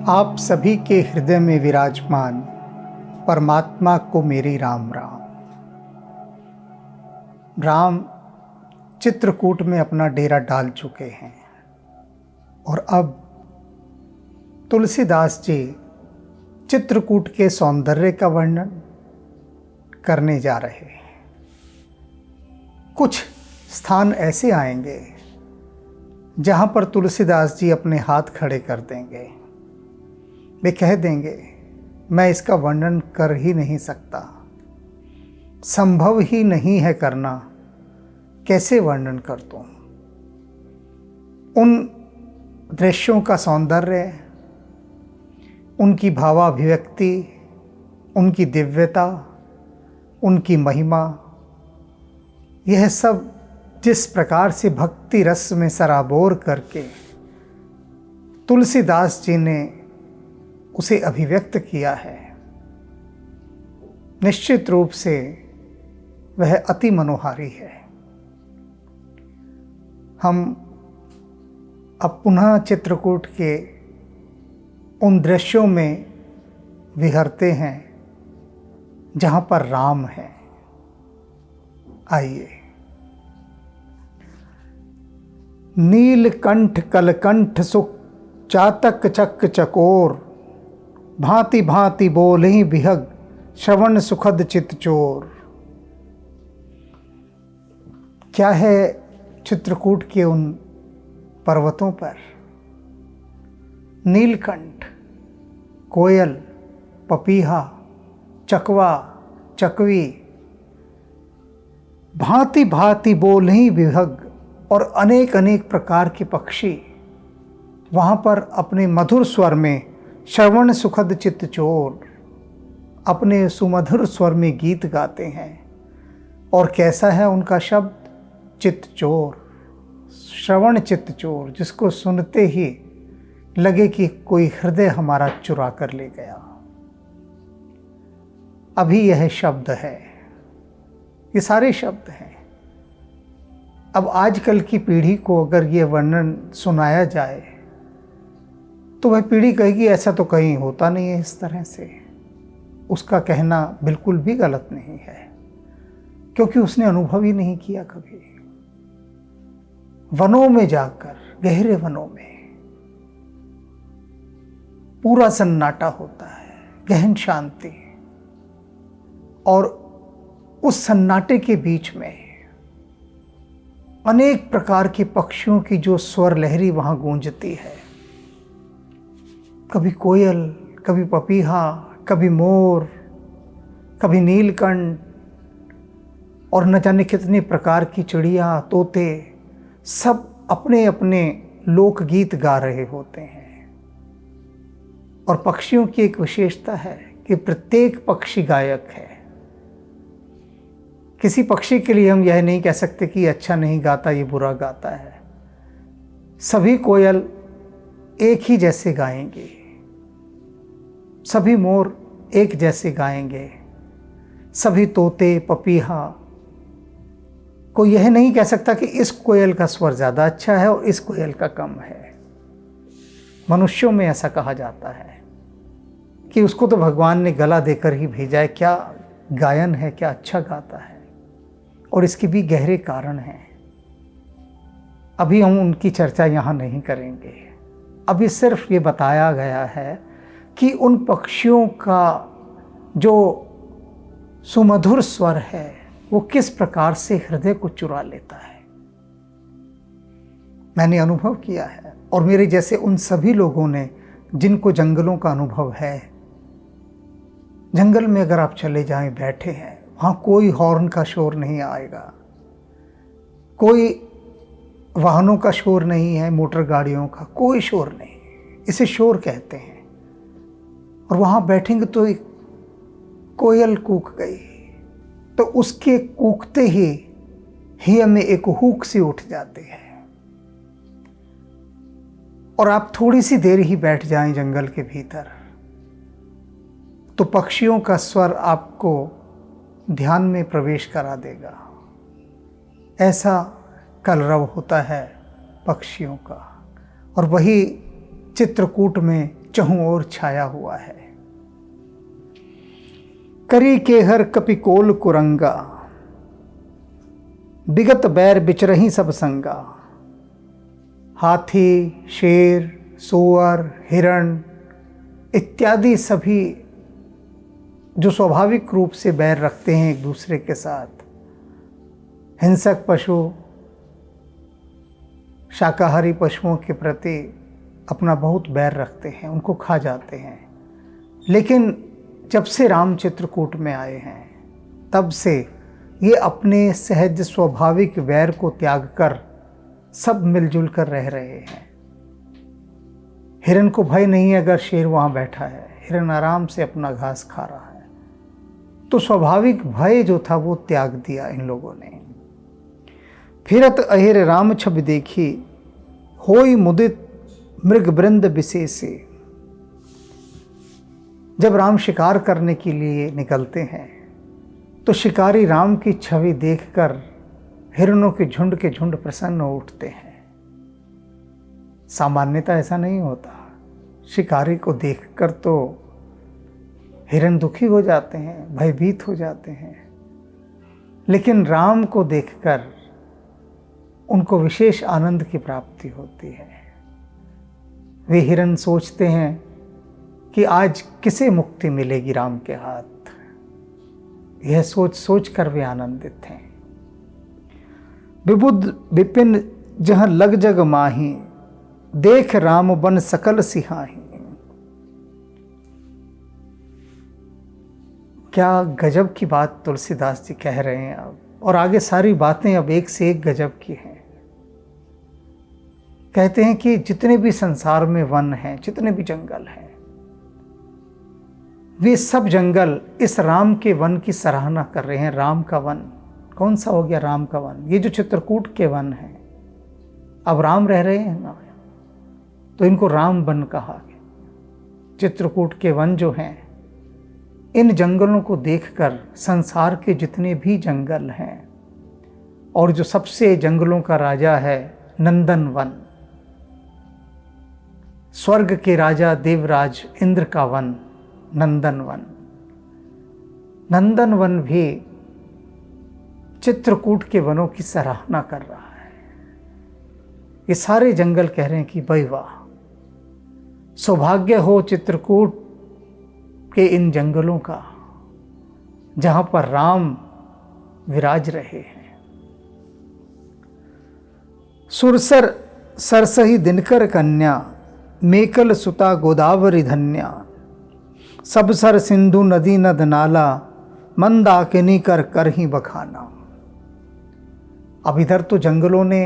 आप सभी के हृदय में विराजमान परमात्मा को मेरी राम राम। राम चित्रकूट में अपना डेरा डाल चुके हैं और अब तुलसीदास जी चित्रकूट के सौंदर्य का वर्णन करने जा रहे हैं। कुछ स्थान ऐसे आएंगे जहाँ पर तुलसीदास जी अपने हाथ खड़े कर देंगे। वे कह देंगे, मैं इसका वर्णन कर ही नहीं सकता, संभव ही नहीं है करना, कैसे वर्णन कर दूं। उन दृश्यों का सौंदर्य, उनकी भावाभिव्यक्ति, उनकी दिव्यता, उनकी महिमा, यह सब जिस प्रकार से भक्ति रस में सराबोर करके तुलसीदास जी ने उसे अभिव्यक्त किया है, निश्चित रूप से वह अति मनोहारी है। हम अब पुनः चित्रकूट के उन दृश्यों में विहरते हैं जहाँ पर राम है। आइए। नीलकंठ कलकंठ सुख चातक चक चकोर, भांति भांति बोलहि बिहग श्रवण सुखद चित चोर। क्या है चित्रकूट के उन पर्वतों पर? नीलकंठ, कोयल, पपीहा, चकवा, चकवी, भांति भांति बोलहि बिहग और अनेक अनेक प्रकार के पक्षी वहाँ पर अपने मधुर स्वर में श्रवण सुखद चित्त चोर, अपने सुमधुर स्वर में गीत गाते हैं। और कैसा है उनका शब्द? चित्त चोर, श्रवण चित्त चोर, जिसको सुनते ही लगे कि कोई हृदय हमारा चुरा कर ले गया। अभी यह शब्द है, ये सारे शब्द हैं। अब आजकल की पीढ़ी को अगर ये वर्णन सुनाया जाए तो वह पीढ़ी कहेगी ऐसा तो कहीं होता नहीं है इस तरह से। उसका कहना बिल्कुल भी गलत नहीं है, क्योंकि उसने अनुभव ही नहीं किया कभी। वनों में जाकर, गहरे वनों में पूरा सन्नाटा होता है, गहन शांति, और उस सन्नाटे के बीच में अनेक प्रकार के पक्षियों की जो स्वर लहरी वहां गूंजती है। कभी कोयल, कभी पपीहा, कभी मोर, कभी नीलकंठ, और न जाने कितने प्रकार की चिड़िया, तोते, सब अपने अपने लोकगीत गा रहे होते हैं। और पक्षियों की एक विशेषता है कि प्रत्येक पक्षी गायक है। किसी पक्षी के लिए हम यह नहीं कह सकते कि अच्छा नहीं गाता, ये बुरा गाता है। सभी कोयल एक ही जैसे गाएंगे, सभी मोर एक जैसे गाएंगे, सभी तोते, पपीहा, कोई यह नहीं कह सकता कि इस कोयल का स्वर ज़्यादा अच्छा है और इस कोयल का कम है। मनुष्यों में ऐसा कहा जाता है कि उसको तो भगवान ने गला देकर ही भेजा है, क्या गायन है, क्या अच्छा गाता है। और इसके भी गहरे कारण हैं। अभी हम उनकी चर्चा यहाँ नहीं करेंगे। अभी सिर्फ ये बताया गया है कि उन पक्षियों का जो सुमधुर स्वर है वो किस प्रकार से हृदय को चुरा लेता है। मैंने अनुभव किया है, और मेरे जैसे उन सभी लोगों ने जिनको जंगलों का अनुभव है। जंगल में अगर आप चले जाएं, बैठे हैं, वहाँ कोई हॉर्न का शोर नहीं आएगा, कोई वाहनों का शोर नहीं है, मोटर गाड़ियों का कोई शोर नहीं, इसे शोर कहते हैं। और वहाँ बैठेंगे तो एक कोयल कूक गई तो उसके कूकते ही हमें एक हुक सी उठ जाती है। और आप थोड़ी सी देर ही बैठ जाएं जंगल के भीतर तो पक्षियों का स्वर आपको ध्यान में प्रवेश करा देगा। ऐसा कलरव होता है पक्षियों का। और वही चित्रकूट में चहुं ओर छाया हुआ है। करी के हर कपिकोल कुरंगा, बिगत बैर बिचरही सब संगा। हाथी, शेर, सूअर, हिरण इत्यादि सभी जो स्वाभाविक रूप से बैर रखते हैं एक दूसरे के साथ, हिंसक पशु शाकाहारी पशुओं के प्रति अपना बहुत बैर रखते हैं, उनको खा जाते हैं। लेकिन जब से राम चित्रकूट में आए हैं तब से ये अपने सहज स्वाभाविक वैर को त्याग कर सब मिलजुल कर रह रहे हैं। हिरण को भय नहीं है अगर शेर वहाँ बैठा है, हिरण आराम से अपना घास खा रहा है। तो स्वाभाविक भय जो था वो त्याग दिया इन लोगों ने। फिरत अहिर राम छब देखी, होई मुदित मृग वृंद विशेषे। जब राम शिकार करने के लिए निकलते हैं तो शिकारी राम की छवि देखकर हिरणों के झुंड प्रसन्न हो उठते हैं। सामान्यतः ऐसा नहीं होता, शिकारी को देखकर तो हिरण दुखी हो जाते हैं, भयभीत हो जाते हैं, लेकिन राम को देखकर उनको विशेष आनंद की प्राप्ति होती है। वे हिरण सोचते हैं कि आज किसे मुक्ति मिलेगी राम के हाथ। यह सोच सोच कर वे आनंदित हैं। विबुद्ध विपिन जहाँ लग जग माही, देख राम बन सकल सिहाही। क्या गजब की बात तुलसीदास जी कह रहे हैं अब, और आगे सारी बातें अब एक से एक गजब की हैं। कहते हैं कि जितने भी संसार में वन हैं, जितने भी जंगल हैं, वे सब जंगल इस राम के वन की सराहना कर रहे हैं। राम का वन कौन सा हो गया? राम का वन। ये जो चित्रकूट के वन हैं, अब राम रह रहे हैं ना, तो इनको राम वन कहा गया। चित्रकूट के वन जो हैं, इन जंगलों को देखकर संसार के जितने भी जंगल हैं, और जो सबसे जंगलों का राजा है नंदन वन, स्वर्ग के राजा देवराज इंद्र का वन नंदन वन, नंदन वन भी चित्रकूट के वनों की सराहना कर रहा है। ये सारे जंगल कह रहे हैं कि भाई वाह, सौभाग्य हो चित्रकूट के इन जंगलों का, जहां पर राम विराज रहे हैं। सुरसर सरसही दिनकर कन्या, मेकल सुता गोदावरी धन्या। सब सर सिंधु नदी नद नाला, मंदाकिनी कर कर ही बखाना। अब इधर तो जंगलों ने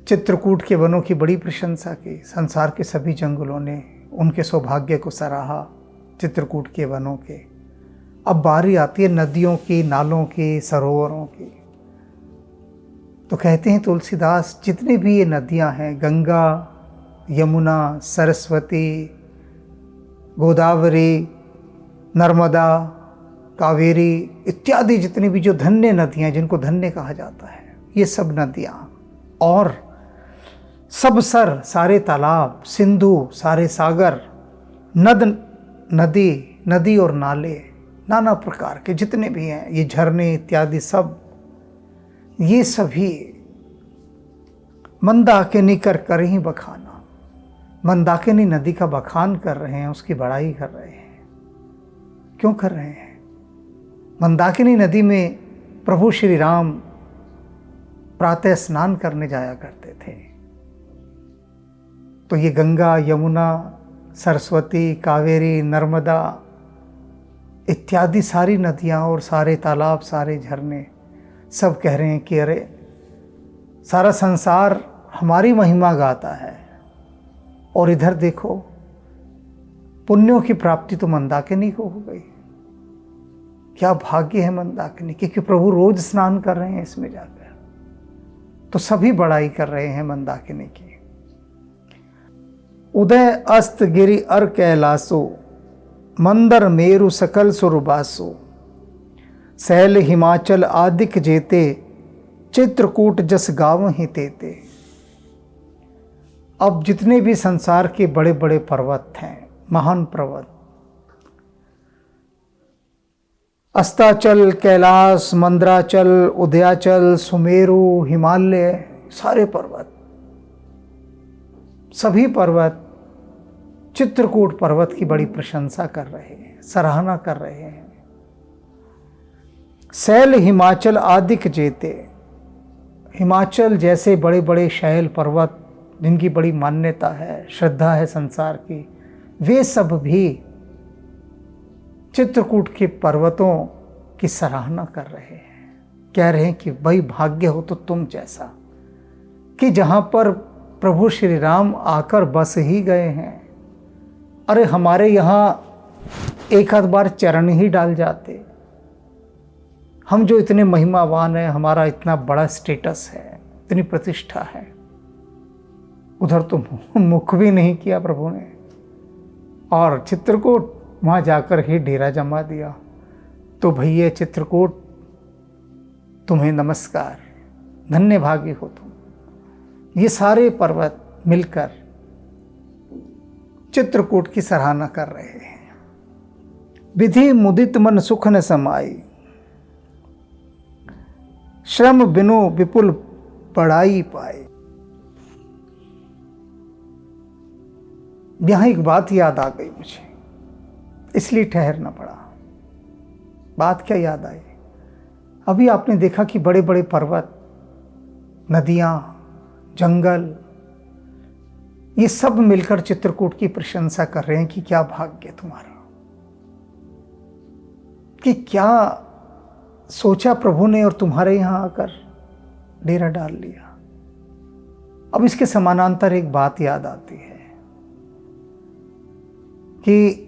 चित्रकूट के वनों की बड़ी प्रशंसा की, संसार के सभी जंगलों ने उनके सौभाग्य को सराहा चित्रकूट के वनों के। अब बारी आती है नदियों की, नालों की, सरोवरों की। तो कहते हैं तुलसीदास, जितनी भी ये नदियां हैं, गंगा, यमुना, सरस्वती, गोदावरी, नर्मदा, कावेरी इत्यादि जितनी भी जो धन्य नदियां, जिनको धन्य कहा जाता है, ये सब नदियां, और सब सर सारे तालाब, सिंधु सारे सागर, नदी और नाले नाना प्रकार के जितने भी हैं, ये झरने इत्यादि सब, ये सभी मंदाकिनी कर कर ही बखाना। मंदाकिनी नदी का बखान कर रहे हैं, उसकी बड़ाई कर रहे हैं। क्यों कर रहे हैं? मंदाकिनी नदी में प्रभु श्री राम प्रातः स्नान करने जाया करते थे। तो ये गंगा, यमुना, सरस्वती, कावेरी, नर्मदा इत्यादि सारी नदियाँ और सारे तालाब, सारे झरने सब कह रहे हैं कि अरे सारा संसार हमारी महिमा गाता है, और इधर देखो पुण्यों की प्राप्ति तो मंदाकिनी को हो गई। क्या भाग्य है मंदाकिनी, क्योंकि प्रभु रोज स्नान कर रहे हैं इसमें जाकर। तो सभी बड़ाई कर रहे हैं मंदाकिनी की। उदय अस्त गिरि अर कैलासो, मंदर मेरु सकल सुरबासो। सैल हिमाचल आदिक जेते, चित्रकूट जस गाँव ही तेते। अब जितने भी संसार के बड़े बड़े पर्वत हैं, महान पर्वत, अस्ताचल, कैलाश, मंदराचल, उदयाचल, सुमेरु, हिमालय, सारे पर्वत, सभी पर्वत चित्रकूट पर्वत की बड़ी प्रशंसा कर रहे हैं, सराहना कर रहे हैं। शैल हिमाचल आदिक जेते, हिमाचल जैसे बड़े बड़े शैल पर्वत जिनकी बड़ी मान्यता है, श्रद्धा है संसार की, वे सब भी चित्रकूट के पर्वतों की सराहना कर रहे हैं। कह रहे हैं कि भाई भाग्य हो तो तुम जैसा, कि जहाँ पर प्रभु श्री राम आकर बस ही गए हैं। अरे हमारे यहाँ एक आध बार चरण ही डाल जाते, हम जो इतने महिमावान हैं, हमारा इतना बड़ा स्टेटस है, इतनी प्रतिष्ठा है, उधर तो मुख भी नहीं किया प्रभु ने, और चित्रकूट वहाँ जाकर ही डेरा जमा दिया। तो भैया चित्रकूट तुम्हें नमस्कार, धन्य भागी हो तुम। ये सारे पर्वत मिलकर चित्रकूट की सराहना कर रहे हैं। विधि मुदित मन सुख न समाई, श्रम बिनु विपुल पढ़ाई पाए। यहां एक बात याद आ गई मुझे, इसलिए ठहरना पड़ा। बात क्या याद आई? अभी आपने देखा कि बड़े बड़े पर्वत, नदियां, जंगल, ये सब मिलकर चित्रकूट की प्रशंसा कर रहे हैं कि क्या भाग्य तुम्हारा, कि क्या सोचा प्रभु ने और तुम्हारे यहां आकर डेरा डाल लिया। अब इसके समानांतर एक बात याद आती है कि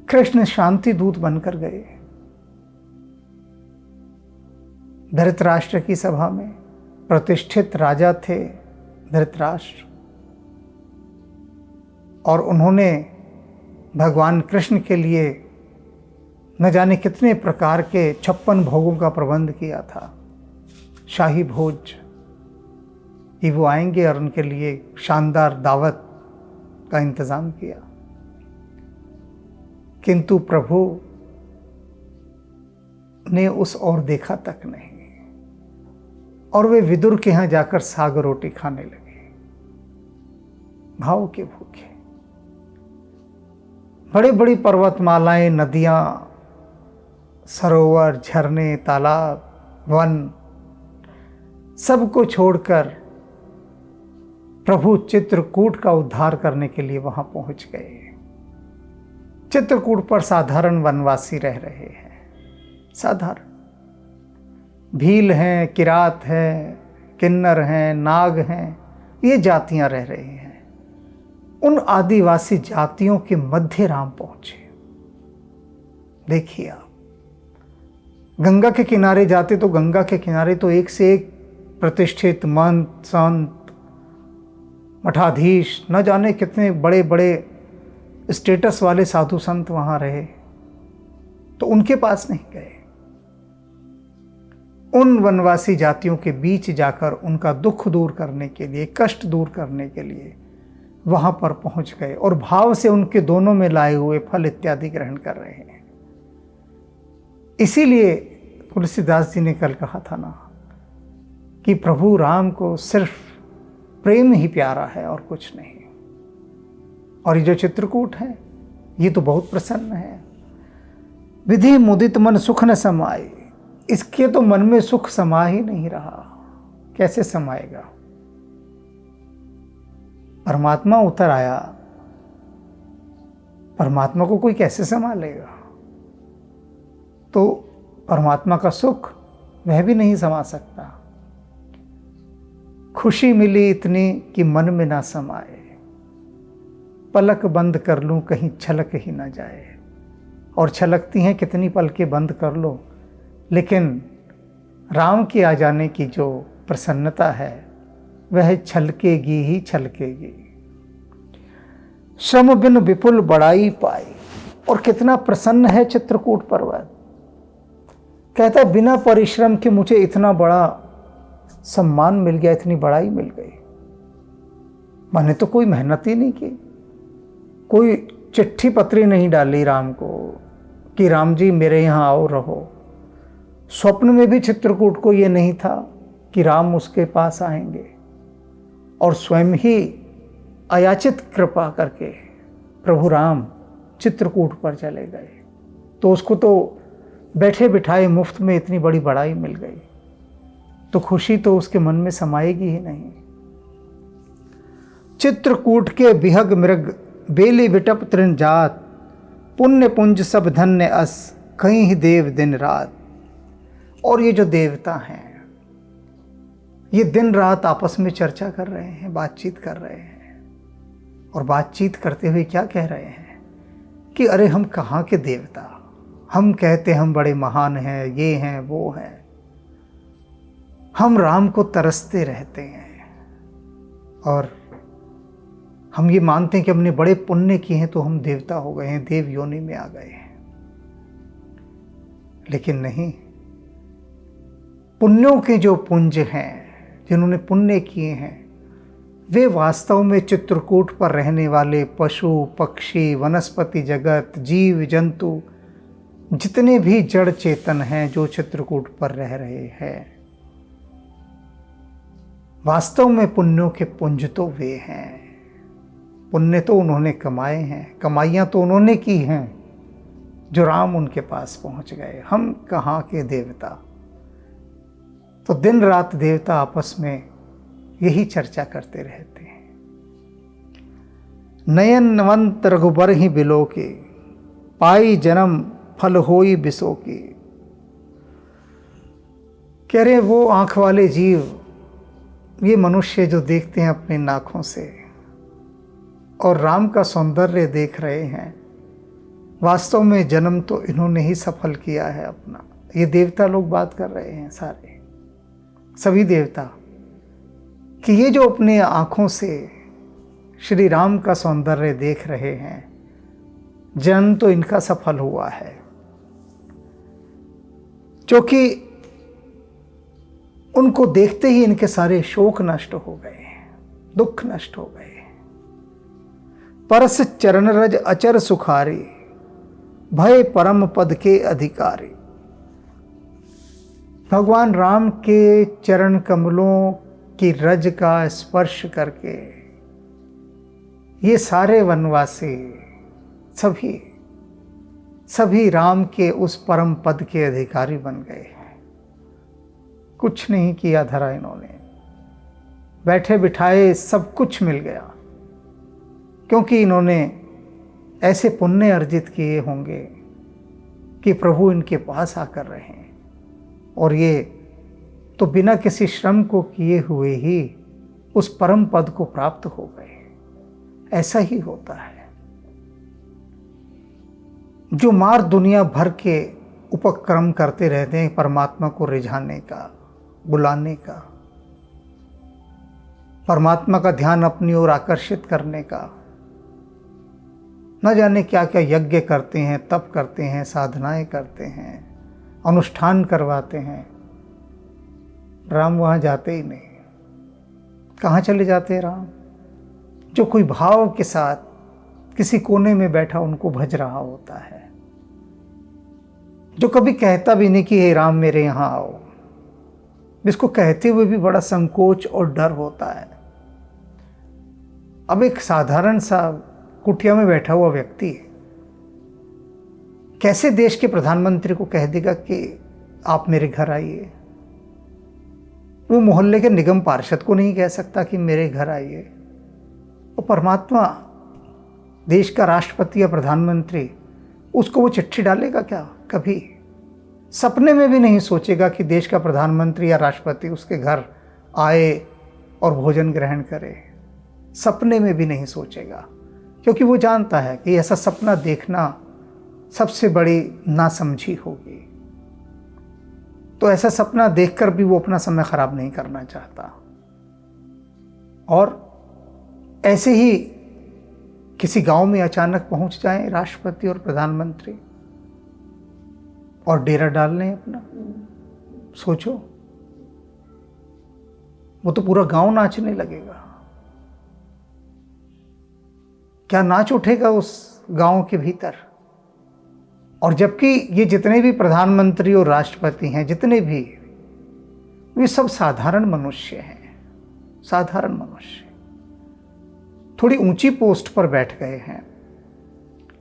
कृष्ण शांति दूत बनकर गए धृतराष्ट्र की सभा में। प्रतिष्ठित राजा थे धृतराष्ट्र, और उन्होंने भगवान कृष्ण के लिए न जाने कितने प्रकार के 56 भोगों का प्रबंध किया था, शाही भोज कि वो आएंगे और उनके लिए शानदार दावत का इंतजाम किया। किंतु प्रभु ने उस ओर देखा तक नहीं, और वे विदुर के यहां जाकर साग रोटी खाने लगे, भाव के भूखे। बड़ी बड़ी पर्वतमालाएं, नदियां, सरोवर, झरने, तालाब, वन, सबको छोड़कर प्रभु चित्रकूट का उद्धार करने के लिए वहां पहुंच गए। चित्रकूट पर साधारण वनवासी रह रहे हैं, साधारण भील हैं, किरात हैं, किन्नर हैं, नाग हैं, ये जातियां रह रही हैं। उन आदिवासी जातियों के मध्य राम पहुंचे। देखिए आप, गंगा के किनारे जाते तो गंगा के किनारे तो एक से एक प्रतिष्ठित मंत, संत, मठाधीश, न जाने कितने बड़े बड़े स्टेटस वाले साधु संत वहां रहे, तो उनके पास नहीं गए। उन वनवासी जातियों के बीच जाकर उनका दुख दूर करने के लिए, कष्ट दूर करने के लिए वहां पर पहुंच गए, और भाव से उनके दोनों में लाए हुए फल इत्यादि ग्रहण कर रहे हैं। इसीलिए तुलसीदास जी ने कल कहा था ना कि प्रभु राम को सिर्फ प्रेम ही प्यारा है और कुछ नहीं। और ये जो चित्रकूट है ये तो बहुत प्रसन्न है। विधि मुदित मन सुख न समाए, इसके तो मन में सुख समा ही नहीं रहा। कैसे समाएगा? परमात्मा उतर आया, परमात्मा को कोई कैसे संभालेगा? तो परमात्मा का सुख वह भी नहीं समा सकता। खुशी मिली इतनी कि मन में ना समाए, पलक बंद कर लूं कहीं छलक ही ना जाए। और छलकती हैं कितनी पलकें बंद कर लो, लेकिन राम के आ जाने की जो प्रसन्नता है वह छलकेगी ही छलकेगी। श्रम बिन विपुल बड़ाई पाई, और कितना प्रसन्न है चित्रकूट पर्वत। कहता बिना परिश्रम के मुझे इतना बड़ा सम्मान मिल गया, इतनी बड़ाई मिल गई। मैंने तो कोई मेहनत ही नहीं की, कोई चिट्ठी पत्री नहीं डाली राम को कि राम जी मेरे यहाँ आओ रहो। स्वप्न में भी चित्रकूट को ये नहीं था कि राम उसके पास आएंगे, और स्वयं ही अयाचित कृपा करके प्रभु राम चित्रकूट पर चले गए। तो उसको तो बैठे बिठाए मुफ्त में इतनी बड़ी बड़ाई मिल गई, तो खुशी तो उसके मन में समाएगी ही नहीं। चित्रकूट के बिहग मृग बेली विटप तृण जात, पुण्य पुंज सब धन्य अस कहीं ही देव दिन रात। और ये जो देवता हैं, ये दिन रात आपस में चर्चा कर रहे हैं, बातचीत कर रहे हैं, और बातचीत करते हुए क्या कह रहे हैं कि अरे हम कहाँ के देवता, हम कहते हम बड़े महान हैं, ये हैं वो हैं, हम राम को तरसते रहते हैं, और हम ये मानते हैं कि हमने बड़े पुण्य किए हैं तो हम देवता हो गए हैं, देव योनि में आ गए हैं। लेकिन नहीं, पुण्यों के जो पुंज हैं, जिन्होंने पुण्य किए हैं, वे वास्तव में चित्रकूट पर रहने वाले पशु पक्षी वनस्पति जगत जीव जंतु जितने भी जड़ चेतन हैं जो चित्रकूट पर रह रहे हैं, वास्तव में पुण्यों के पुंज तो वे हैं। पुण्य तो उन्होंने कमाए हैं, कमाइयाँ तो उन्होंने की हैं जो राम उनके पास पहुंच गए। हम कहाँ के देवता। तो दिन रात देवता आपस में यही चर्चा करते रहते हैं। नयनवंत रघुबर ही बिलो के, पाई जन्म फल होई बिसो की। कह रहे वो आंख वाले जीव, ये मनुष्य जो देखते हैं अपनी नाखों से और राम का सौंदर्य देख रहे हैं, वास्तव में जन्म तो इन्होंने ही सफल किया है अपना। ये देवता लोग बात कर रहे हैं, सारे सभी देवता, कि ये जो अपने आँखों से श्री राम का सौंदर्य देख रहे हैं, जन्म तो इनका सफल हुआ है, क्योंकि उनको देखते ही इनके सारे शोक नष्ट हो गए, दुख नष्ट हो गए। परस चरण रज अचर सुखारी, भय परम पद के अधिकारी। भगवान राम के चरण कमलों की रज का स्पर्श करके ये सारे वनवासी सभी राम के उस परम पद के अधिकारी बन गए हैं। कुछ नहीं किया धरा इन्होंने, बैठे बिठाए सब कुछ मिल गया, क्योंकि इन्होंने ऐसे पुण्य अर्जित किए होंगे कि प्रभु इनके पास आकर रहे हैं, और ये तो बिना किसी श्रम को किए हुए ही उस परम पद को प्राप्त हो गए। ऐसा ही होता है। जो मार दुनिया भर के उपक्रम करते रहते हैं परमात्मा को रिझाने का, बुलाने का, परमात्मा का ध्यान अपनी ओर आकर्षित करने का, न जाने क्या क्या यज्ञ करते हैं, तप करते हैं, साधनाएं करते हैं, अनुष्ठान करवाते हैं, राम वहाँ जाते ही नहीं। कहाँ चले जाते हैं राम? जो कोई भाव के साथ किसी कोने में बैठा उनको भज रहा होता है, जो कभी कहता भी नहीं कि हे राम मेरे यहाँ आओ, जिसको कहते हुए भी बड़ा संकोच और डर होता है। अब एक साधारण सा कुटिया में बैठा हुआ व्यक्ति कैसे देश के प्रधानमंत्री को कह देगा कि आप मेरे घर आइए? वो मोहल्ले के निगम पार्षद को नहीं कह सकता कि मेरे घर आइए। वो परमात्मा, देश का राष्ट्रपति या प्रधानमंत्री, उसको वो चिट्ठी डालेगा क्या? कभी सपने में भी नहीं सोचेगा कि देश का प्रधानमंत्री या राष्ट्रपति उसके घर आए और भोजन ग्रहण करे। सपने में भी नहीं सोचेगा, क्योंकि वो जानता है कि ऐसा सपना देखना सबसे बड़ी नासमझी होगी। तो ऐसा सपना देखकर भी वो अपना समय खराब नहीं करना चाहता। और ऐसे ही किसी गांव में अचानक पहुंच जाएं राष्ट्रपति और प्रधानमंत्री और डेरा डाल लें अपना, सोचो। वो तो पूरा गांव नाचने लगेगा। क्या नाच उठेगा उस गांव के भीतर। और जबकि ये जितने भी प्रधानमंत्री और राष्ट्रपति हैं, जितने भी, वे सब साधारण मनुष्य हैं, साधारण मनुष्य, थोड़ी ऊंची पोस्ट पर बैठ गए हैं।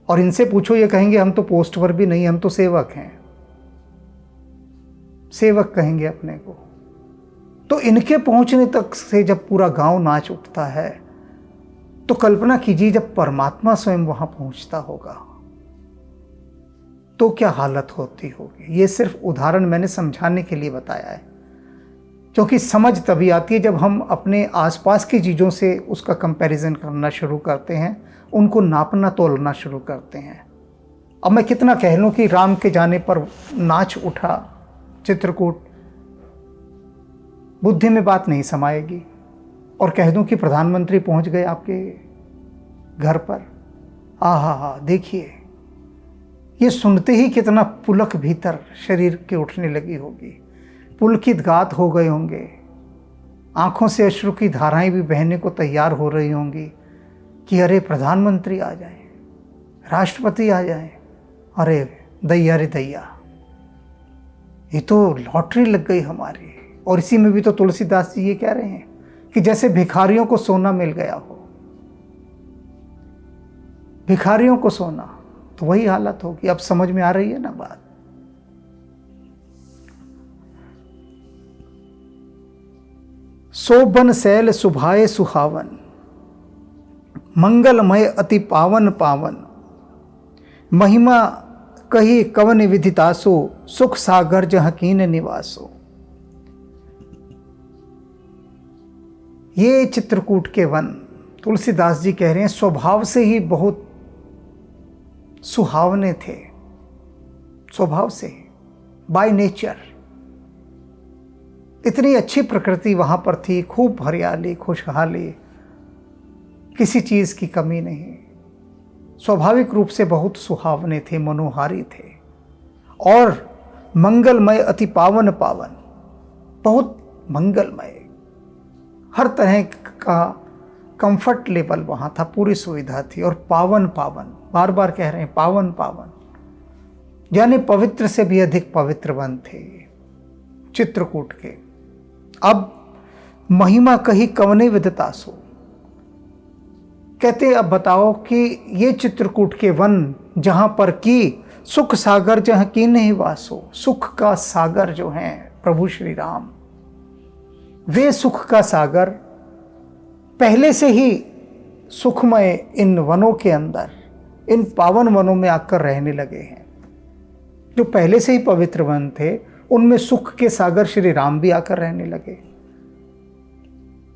और इनसे पूछो, ये कहेंगे हम तो पोस्ट पर भी नहीं, हम तो सेवक हैं, सेवक कहेंगे अपने को। तो इनके पहुंचने तक से जब पूरा गांव नाच उठता है, तो कल्पना कीजिए जब परमात्मा स्वयं वहां पहुंचता होगा तो क्या हालत होती होगी। ये सिर्फ उदाहरण मैंने समझाने के लिए बताया है, क्योंकि समझ तभी आती है जब हम अपने आसपास की चीज़ों से उसका कंपैरिजन करना शुरू करते हैं, उनको नापना तोलना शुरू करते हैं। अब मैं कितना कह लूँ कि राम के जाने पर नाच उठा चित्रकूट, बुद्धि में बात नहीं समाएगी। और कह दूं कि प्रधानमंत्री पहुंच गए आपके घर पर, हा, देखिए, ये सुनते ही कितना पुलक भीतर शरीर के उठने लगी होगी, पुलकित गात हो गए होंगे, आंखों से अश्रु की धाराएं भी बहने को तैयार हो रही होंगी कि अरे प्रधानमंत्री आ जाएं, राष्ट्रपति आ जाएं, अरे दैया रे दैया, ये तो लॉटरी लग गई हमारी। और इसी में भी तो तुलसीदास जी ये कह रहे हैं कि जैसे भिखारियों को सोना मिल गया हो, भिखारियों को सोना, तो वही हालत होगी। अब समझ में आ रही है ना बात। सोबन शैल सुभाए सुहावन, मंगलमय अति पावन पावन, महिमा कही कवन विदितासो, सुख सागर जहाँ कीन निवासो। ये चित्रकूट के वन, तुलसीदास जी कह रहे हैं, स्वभाव से ही बहुत सुहावने थे, स्वभाव से, बाय नेचर। इतनी अच्छी प्रकृति वहां पर थी, खूब हरियाली, खुशहाली, किसी चीज की कमी नहीं। स्वाभाविक रूप से बहुत सुहावने थे, मनोहारी थे। और मंगलमय अति पावन पावन, बहुत मंगलमय, हर तरह का कंफर्ट लेवल वहाँ था, पूरी सुविधा थी। और पावन पावन, बार बार कह रहे हैं पावन पावन, यानी पवित्र से भी अधिक पवित्र वन थे चित्रकूट के। अब महिमा कही कवने विदितासो, कहते अब बताओ कि ये चित्रकूट के वन जहाँ पर की सुख सागर जहाँ की नहीं वासो, सुख का सागर जो हैं प्रभु श्री राम, वे सुख का सागर पहले से ही सुखमय इन वनों के अंदर, इन पावन वनों में आकर रहने लगे हैं। जो पहले से ही पवित्र वन थे, उनमें सुख के सागर श्री राम भी आकर रहने लगे।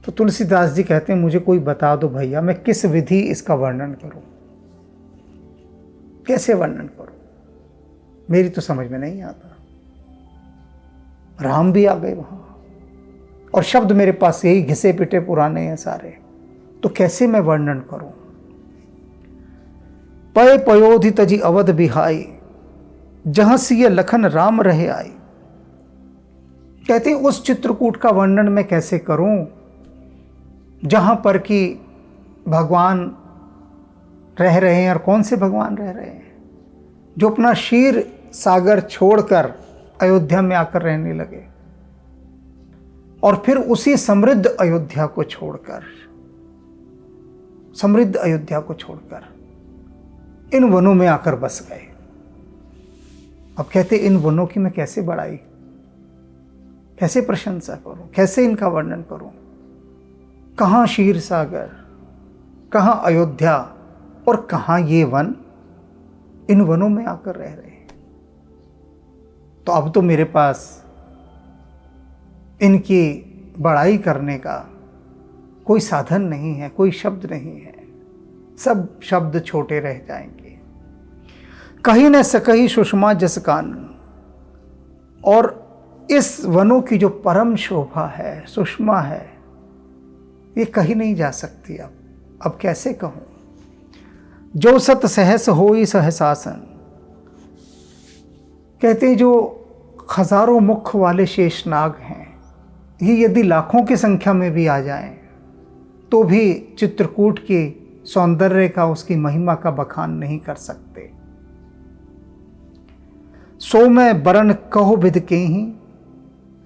तो तुलसीदास जी कहते हैं, मुझे कोई बता दो भैया, मैं किस विधि इसका वर्णन करूं, कैसे वर्णन करूं, मेरी तो समझ में नहीं आता। राम भी आ गए वहां, और शब्द मेरे पास यही घिसे पिटे पुराने हैं सारे, तो कैसे मैं वर्णन करूं। पय पयोधि तजी अवध बिहाई, जहां सिय लखन राम रहे आई। कहते हैं उस चित्रकूट का वर्णन मैं कैसे करूं जहां पर कि भगवान रह रहे हैं। और कौन से भगवान रह रहे हैं? जो अपना क्षीर सागर छोड़कर अयोध्या में आकर रहने लगे, और फिर उसी समृद्ध अयोध्या को छोड़कर, समृद्ध अयोध्या को छोड़कर इन वनों में आकर बस गए। अब कहते इन वनों की मैं कैसे बड़ाई, कैसे प्रशंसा करूं, कैसे इनका वर्णन करूं। कहाँ क्षीर सागर, कहाँ अयोध्या, और कहाँ ये वन, इन वनों में आकर रह रहे हैं। तो अब तो मेरे पास इनकी बड़ाई करने का कोई साधन नहीं है, कोई शब्द नहीं है, सब शब्द छोटे रह जाएंगे। कहीं न सकही सुषमा जस कानन, और इस वनों की जो परम शोभा है, सुषमा है, ये कहीं नहीं जा सकती। अब कैसे कहूं। जो सत सहस होई सहसासन, कहते हैं जो हजारों मुख वाले शेषनाग हैं, ये यदि लाखों की संख्या में भी आ जाएं तो भी चित्रकूट के सौंदर्य का, उसकी महिमा का बखान नहीं कर सकते। सो मैं बरन कहो विद के ही,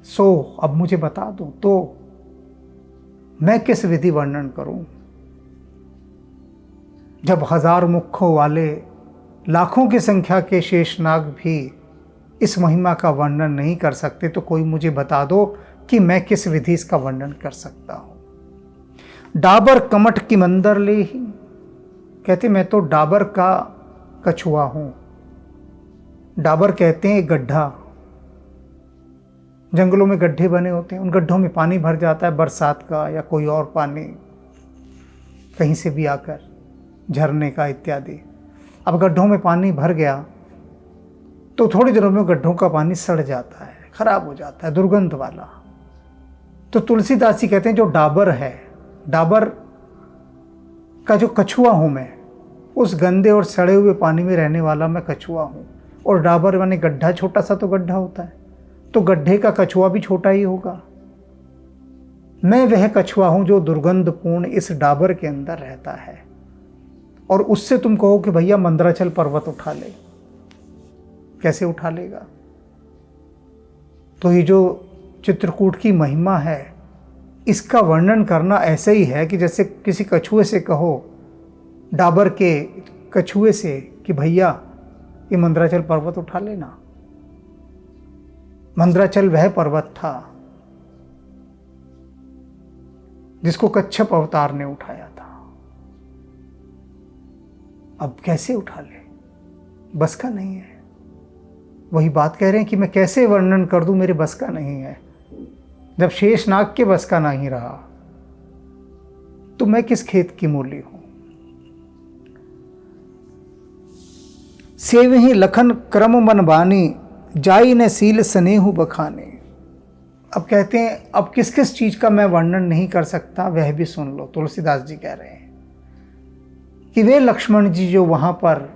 सो अब मुझे बता दो तो मैं किस विधि वर्णन करूं। जब 1000 मुखों वाले लाखों की संख्या के शेषनाग भी इस महिमा का वर्णन नहीं कर सकते, तो कोई मुझे बता दो कि मैं किस विधि इसका वर्णन कर सकता हूं। डाबर कमठ की मंदर ले ही, कहते मैं तो डाबर का कछुआ हूं। डाबर कहते हैं गड्ढा, जंगलों में गड्ढे बने होते हैं, उन गड्ढों में पानी भर जाता है, बरसात का या कोई और पानी कहीं से भी आकर, झरने का इत्यादि। अब गड्ढों में पानी भर गया तो थोड़ी देर में गड्ढों का पानी सड़ जाता है, खराब हो जाता है, दुर्गंध वाला। तो तुलसीदास जी कहते हैं जो डाबर है, डाबर का जो कछुआ हूं मैं, उस गंदे और सड़े हुए पानी में रहने वाला मैं कछुआ हूं। और डाबर माने गड्ढा, छोटा सा तो गड्ढा होता है, तो गड्ढे का कछुआ भी छोटा ही होगा। मैं वह कछुआ हूं जो दुर्गंधपूर्ण इस डाबर के अंदर रहता है। और उससे तुम कहो कि भैया मंदराचल पर्वत उठा ले, कैसे उठा लेगा। तो ये जो चित्रकूट की महिमा है, इसका वर्णन करना ऐसे ही है कि जैसे किसी कछुए से कहो, डाबर के कछुए से, कि भैया ये मंदराचल पर्वत उठा लेना। मंदराचल वह पर्वत था जिसको कच्छप अवतार ने उठाया था। अब कैसे उठा ले, बस का नहीं है। वही बात कह रहे हैं कि मैं कैसे वर्णन कर दूं, मेरे बस का नहीं है। जब शेषनाग के बस का नहीं रहा तो मैं किस खेत की मूली हूं। सेवहि लखन क्रम मन बानी, जाई न सील स्नेहु बखाने। अब कहते हैं अब किस किस चीज का मैं वर्णन नहीं कर सकता, वह भी सुन लो। तुलसीदास जी कह रहे हैं कि वे लक्ष्मण जी जो वहां पर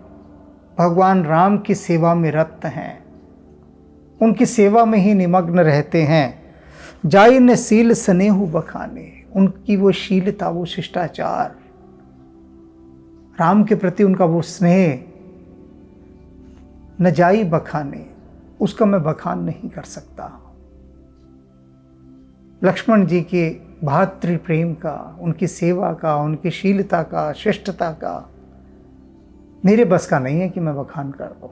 भगवान राम की सेवा में रत हैं, उनकी सेवा में ही निमग्न रहते हैं। जाई न सील स्नेहु बखाने, उनकी वो शीलता, वो शिष्टाचार, राम के प्रति उनका वो स्नेह, न जाई बखाने, उसका मैं बखान नहीं कर सकता। लक्ष्मण जी के भातृ प्रेम का, उनकी सेवा का, उनकी शीलता का, शिष्टता का मेरे बस का नहीं है कि मैं बखान कर दूं।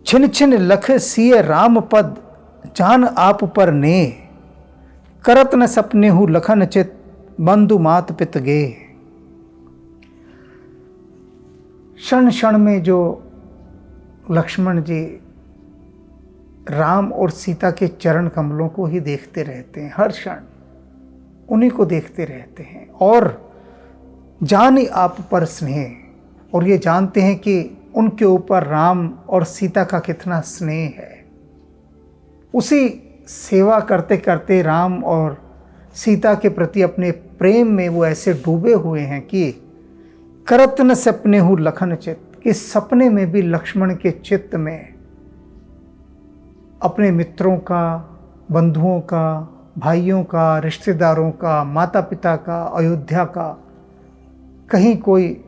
छिन छिन लख सिय राम पद, जान आप पर ने, करत न सपने हु लखन चित, बंधु मात पित गे। क्षण क्षण में जो लक्ष्मण जी राम और सीता के चरण कमलों को ही देखते रहते हैं, हर क्षण उन्हीं को देखते रहते हैं। और जानी आप पर स्नेह, और ये जानते हैं कि उनके ऊपर राम और सीता का कितना स्नेह है। उसी सेवा करते करते राम और सीता के प्रति अपने प्रेम में वो ऐसे डूबे हुए हैं कि करत न सपने हु लखन चित, कि सपने में भी लक्ष्मण के चित्त में अपने मित्रों का, बंधुओं का, भाइयों का, रिश्तेदारों का, माता पिता का, अयोध्या का कहीं कोई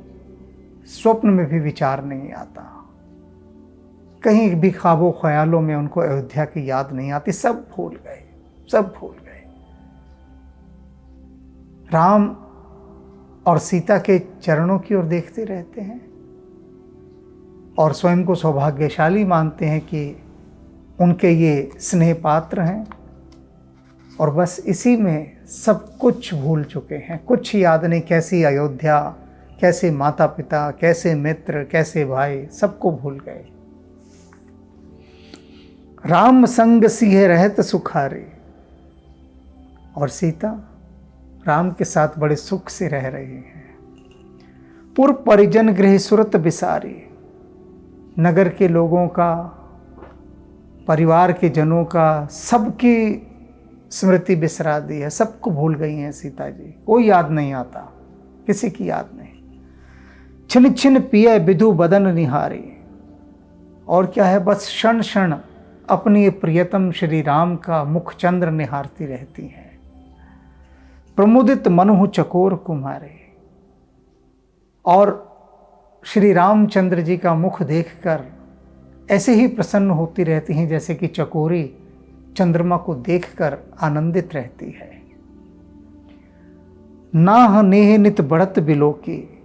स्वप्न में भी विचार नहीं आता। कहीं भी ख्वाबों ख्यालों में उनको अयोध्या की याद नहीं आती। सब भूल गए, सब भूल गए। राम और सीता के चरणों की ओर देखते रहते हैं और स्वयं को सौभाग्यशाली मानते हैं कि उनके ये स्नेह पात्र हैं। और बस इसी में सब कुछ भूल चुके हैं, कुछ याद नहीं। कैसी अयोध्या, कैसे माता पिता, कैसे मित्र, कैसे भाई, सबको भूल गए। राम संग सिंह रहत सुखारे, और सीता राम के साथ बड़े सुख से रह रही हैं। पुर परिजन गृह सुरत बिसारी, नगर के लोगों का, परिवार के जनों का, सबकी स्मृति बिसरा दी है। सबको भूल गई हैं सीता जी, कोई याद नहीं आता, किसी की याद नहीं। छिन छिन पिए विधु बदन निहारी, और क्या है, बस क्षण क्षण अपनी प्रियतम श्री राम का मुख चंद्र निहारती रहती हैं। प्रमुदित मनु चकोर कुमारे, और श्री रामचंद्र जी का मुख देखकर ऐसे ही प्रसन्न होती रहती हैं जैसे कि चकोरी चंद्रमा को देखकर आनंदित रहती है। नाह नेह नित बढ़त बिलो की,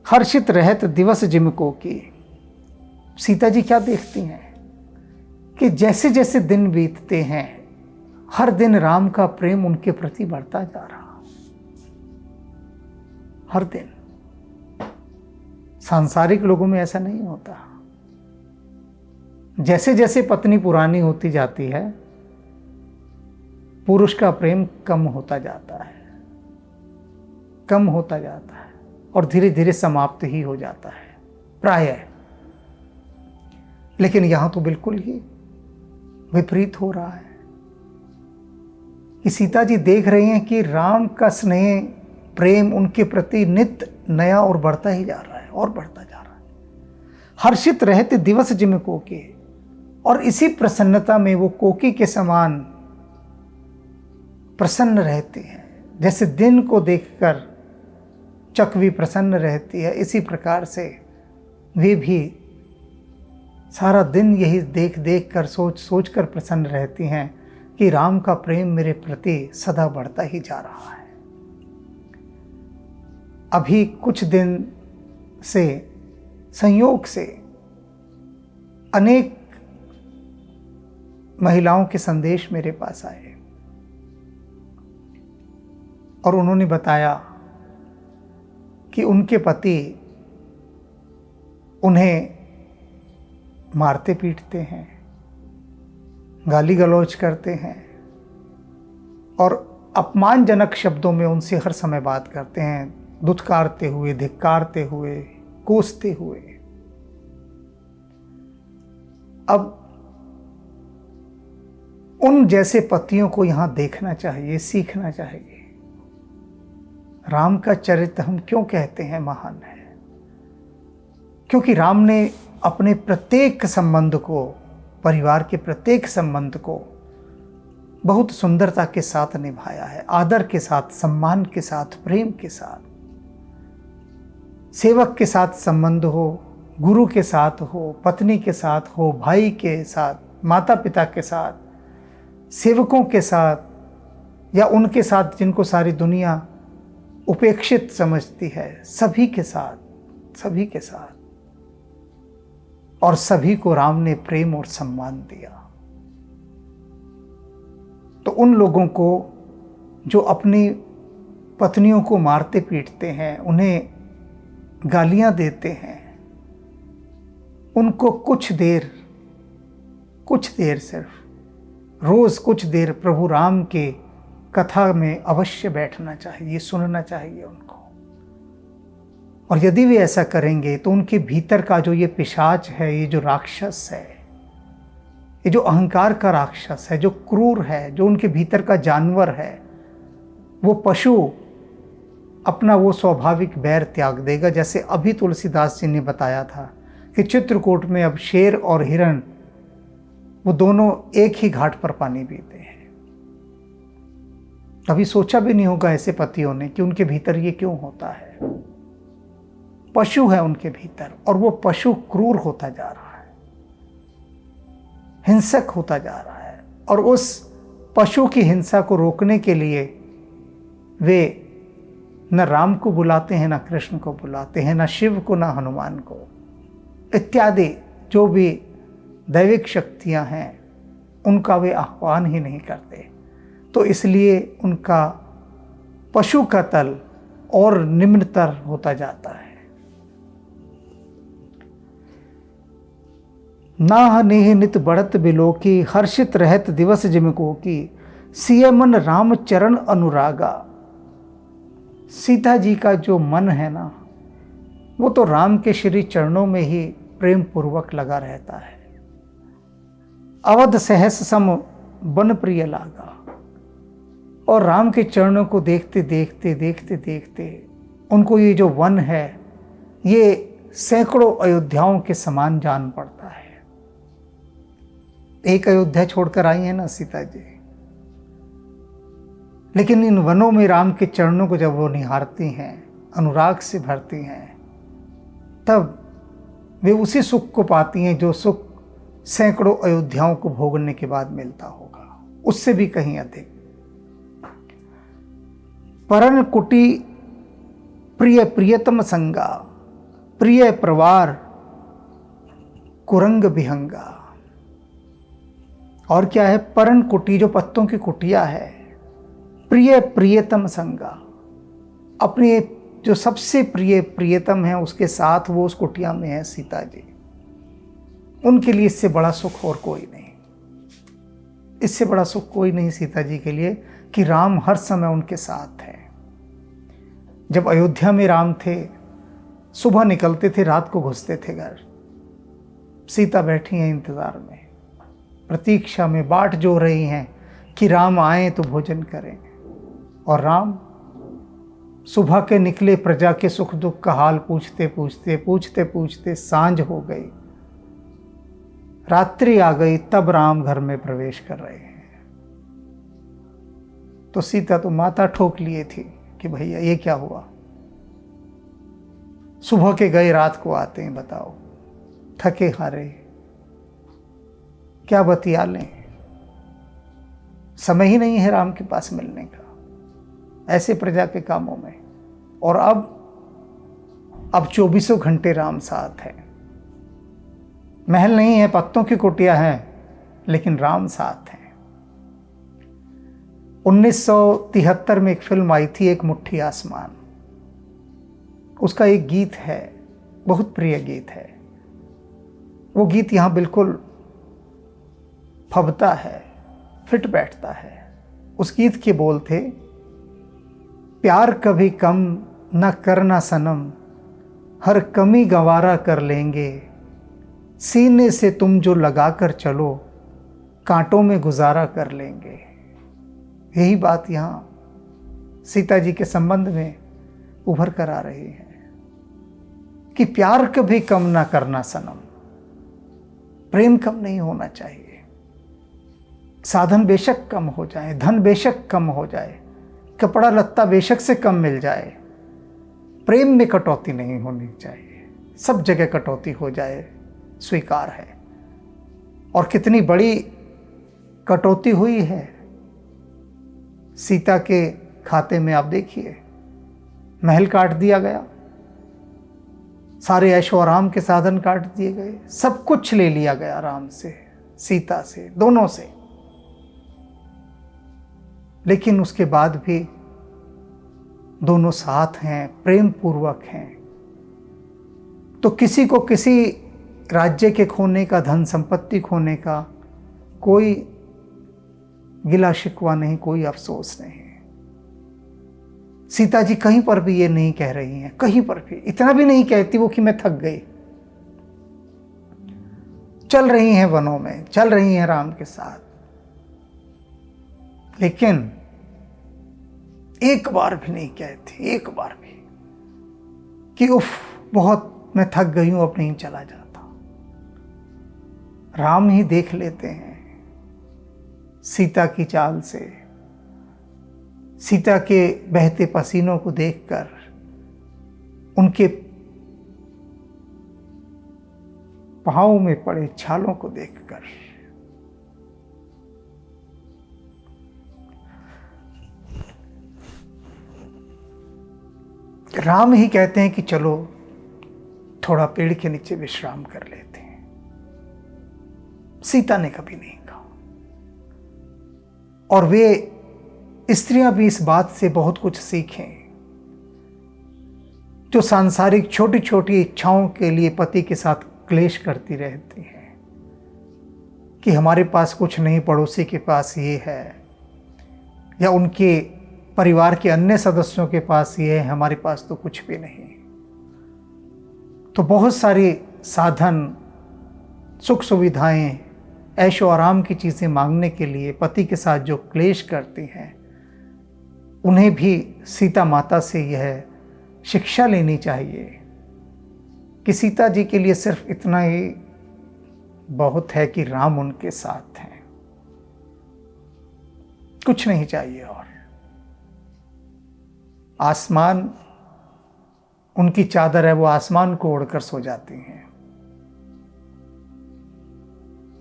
हर्षित रहत दिवस जिमको की। सीता जी क्या देखती हैं कि जैसे जैसे दिन बीतते हैं, हर दिन राम का प्रेम उनके प्रति बढ़ता जा रहा, हर दिन। सांसारिक लोगों में ऐसा नहीं होता। जैसे जैसे पत्नी पुरानी होती जाती है, पुरुष का प्रेम कम होता जाता है, कम होता जाता है और धीरे धीरे समाप्त ही हो जाता है प्रायः। लेकिन यहां तो बिल्कुल ही विपरीत हो रहा है कि सीता जी देख रही हैं कि राम का स्नेह प्रेम उनके प्रति नित्य नया और बढ़ता ही जा रहा है और बढ़ता जा रहा है। हर्षित रहते दिवस जिम कोके, और इसी प्रसन्नता में वो कोकी के समान प्रसन्न रहते हैं। जैसे दिन को देखकर चकवी प्रसन्न रहती है, इसी प्रकार से वे भी सारा दिन यही देख देख कर सोच सोच कर प्रसन्न रहती हैं कि राम का प्रेम मेरे प्रति सदा बढ़ता ही जा रहा है। अभी कुछ दिन से संयोग से अनेक महिलाओं के संदेश मेरे पास आए और उन्होंने बताया कि उनके पति उन्हें मारते पीटते हैं, गाली गलौज करते हैं और अपमानजनक शब्दों में उनसे हर समय बात करते हैं, दुत्कारते हुए, धिक्कारते हुए, कोसते हुए। अब उन जैसे पतियों को यहां देखना चाहिए, सीखना चाहिए। राम का चरित्र हम क्यों कहते हैं महान है? क्योंकि राम ने अपने प्रत्येक संबंध को, परिवार के प्रत्येक संबंध को बहुत सुंदरता के साथ निभाया है, आदर के साथ, सम्मान के साथ, प्रेम के साथ। सेवक के साथ संबंध हो, गुरु के साथ हो, पत्नी के साथ हो, भाई के साथ, माता पिता के साथ, सेवकों के साथ या उनके साथ जिनको सारी दुनिया उपेक्षित समझती है, सभी के साथ, सभी के साथ। और सभी को राम ने प्रेम और सम्मान दिया। तो उन लोगों को जो अपनी पत्नियों को मारते पीटते हैं, उन्हें गालियां देते हैं, उनको कुछ देर सिर्फ रोज कुछ देर प्रभु राम के कथा में अवश्य बैठना चाहिए, सुनना चाहिए उनको। और यदि वे ऐसा करेंगे तो उनके भीतर का जो ये पिशाच है, ये जो राक्षस है, ये जो अहंकार का राक्षस है, जो क्रूर है, जो उनके भीतर का जानवर है, वो पशु अपना वो स्वाभाविक बैर त्याग देगा। जैसे अभी तुलसीदास जी ने बताया था कि चित्रकूट में अब शेर और हिरण वो दोनों एक ही घाट पर पानी पीते हैं। कभी सोचा भी नहीं होगा ऐसे पतियों ने कि उनके भीतर ये क्यों होता है। पशु है उनके भीतर और वो पशु क्रूर होता जा रहा है, हिंसक होता जा रहा है। और उस पशु की हिंसा को रोकने के लिए वे न राम को बुलाते हैं, न कृष्ण को बुलाते हैं, न शिव को, न हनुमान को, इत्यादि जो भी दैविक शक्तियां हैं उनका वे आह्वान ही नहीं करते। तो इसलिए उनका पशु का तल और निम्नतर होता जाता है। नाह नेह नित बढ़त बिलोकी, हर्षित रहत दिवस जिमको की। सिय मन राम चरण अनुरागा। सीता जी का जो मन है ना, वो तो राम के श्री चरणों में ही प्रेम पूर्वक लगा रहता है। अवध सहस सम बन प्रिय लागा। और राम के चरणों को देखते देखते देखते देखते उनको ये जो वन है, ये सैकड़ों अयोध्याओं के समान जान पड़ता है। एक अयोध्या छोड़कर आई है ना सीता जी, लेकिन इन वनों में राम के चरणों को जब वो निहारती हैं, अनुराग से भरती हैं, तब वे उसी सुख को पाती हैं जो सुख सैकड़ों अयोध्याओं को भोगने के बाद मिलता होगा, उससे भी कहीं अधिक। परन कुटी प्रिय प्रियतम संगा, प्रिय प्रवार कुरंग विहंगा। और क्या है? परन कुटी, जो पत्तों की कुटिया है, प्रिय प्रियतम संगा, अपने जो सबसे प्रिय प्रियतम है उसके साथ वो उस कुटिया में है सीता जी। उनके लिए इससे बड़ा सुख और कोई नहीं, इससे बड़ा सुख कोई नहीं सीता जी के लिए कि राम हर समय उनके साथ है। जब अयोध्या में राम थे, सुबह निकलते थे, रात को घुसते थे घर, सीता बैठी हैं इंतजार में, प्रतीक्षा में, बाट जो रही हैं कि राम आए तो भोजन करें। और राम सुबह के निकले, प्रजा के सुख दुख का हाल पूछते पूछते सांझ हो गई, रात्रि आ गई, तब राम घर में प्रवेश कर रहे हैं। तो सीता तो माथा ठोक लिए थी कि भैया ये क्या हुआ, सुबह के गए रात को आते हैं, बताओ थके हारे क्या बतिया लें, समय ही नहीं है राम के पास मिलने का, ऐसे प्रजा के कामों में। और अब 24 घंटे राम साथ है, महल नहीं है, पत्तों की कुटिया है, लेकिन राम साथ है। 1973 में एक फिल्म आई थी, एक मुट्ठी आसमान, उसका एक गीत है, बहुत प्रिय गीत है। वो गीत यहाँ बिल्कुल फबता है, फिट बैठता है। उस गीत के बोल थे, प्यार कभी कम न करना सनम, हर कमी गवारा कर लेंगे, सीने से तुम जो लगा कर चलो, कांटों में गुजारा कर लेंगे। यही बात यहाँ सीता जी के संबंध में उभर कर आ रही है कि प्यार कभी कम ना करना सनम, प्रेम कम नहीं होना चाहिए। साधन बेशक कम हो जाए, धन बेशक कम हो जाए, कपड़ा लत्ता बेशक से कम मिल जाए, प्रेम में कटौती नहीं होनी चाहिए। सब जगह कटौती हो जाए स्वीकार है। और कितनी बड़ी कटौती हुई है सीता के खाते में, आप देखिए, महल काट दिया गया, सारे ऐशो आराम के साधन काट दिए गए, सब कुछ ले लिया गया राम से, सीता से, दोनों से। लेकिन उसके बाद भी दोनों साथ हैं, प्रेम पूर्वक हैं। तो किसी को किसी राज्य के खोने का, धन संपत्ति खोने का कोई गिला शिकवा नहीं, कोई अफसोस नहीं। सीता जी कहीं पर भी ये नहीं कह रही हैं, कहीं पर भी इतना भी नहीं कहती वो कि मैं थक गई। चल रही हैं वनों में, चल रही हैं राम के साथ, लेकिन एक बार भी नहीं कहती, एक बार भी कि उफ बहुत मैं थक गई हूं, अब नहीं चला जाता। राम ही देख लेते हैं सीता की चाल से, सीता के बहते पसीनों को देखकर, उनके पांव में पड़े छालों को देखकर। राम ही कहते हैं कि चलो थोड़ा पेड़ के नीचे विश्राम कर लेते हैं। सीता ने कभी नहीं कहा। और वे स्त्रियां भी इस बात से बहुत कुछ सीखें, जो सांसारिक छोटी छोटी इच्छाओं के लिए पति के साथ क्लेश करती रहती हैं कि हमारे पास कुछ नहीं, पड़ोसी के पास ये है, या उनके परिवार के अन्य सदस्यों के पास ये है, हमारे पास तो कुछ भी नहीं। तो बहुत सारे साधन, सुख सुविधाएं, ऐशो आराम की चीज़ें मांगने के लिए पति के साथ जो क्लेश करती हैं, उन्हें भी सीता माता से यह शिक्षा लेनी चाहिए कि सीता जी के लिए सिर्फ इतना ही बहुत है कि राम उनके साथ हैं, कुछ नहीं चाहिए। और आसमान उनकी चादर है, वो आसमान को ओढ़कर सो जाती हैं।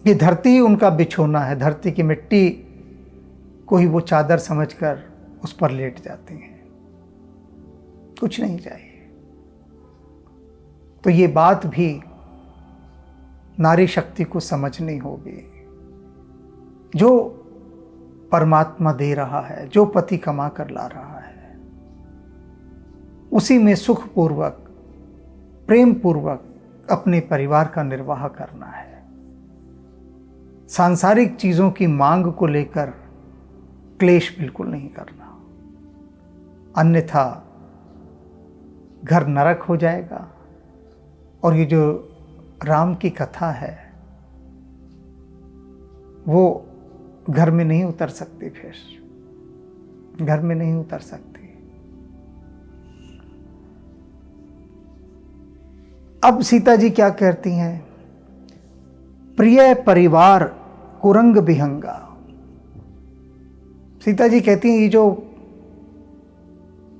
ये धरती उनका बिछोना है, धरती की मिट्टी को ही वो चादर समझकर उस पर लेट जाती हैं, कुछ नहीं चाहिए। तो ये बात भी नारी शक्ति को समझनी होगी। जो परमात्मा दे रहा है, जो पति कमा कर ला रहा है, उसी में सुखपूर्वक, प्रेम पूर्वक अपने परिवार का निर्वाह करना है। सांसारिक चीजों की मांग को लेकर क्लेश बिल्कुल नहीं करना, अन्यथा घर नरक हो जाएगा। और ये जो राम की कथा है वो घर में नहीं उतर सकती, फिर घर में नहीं उतर सकती। अब सीता जी क्या कहती हैं? प्रिय परिवार कुरंग विहंगा। सीता जी कहती हैं, ये जो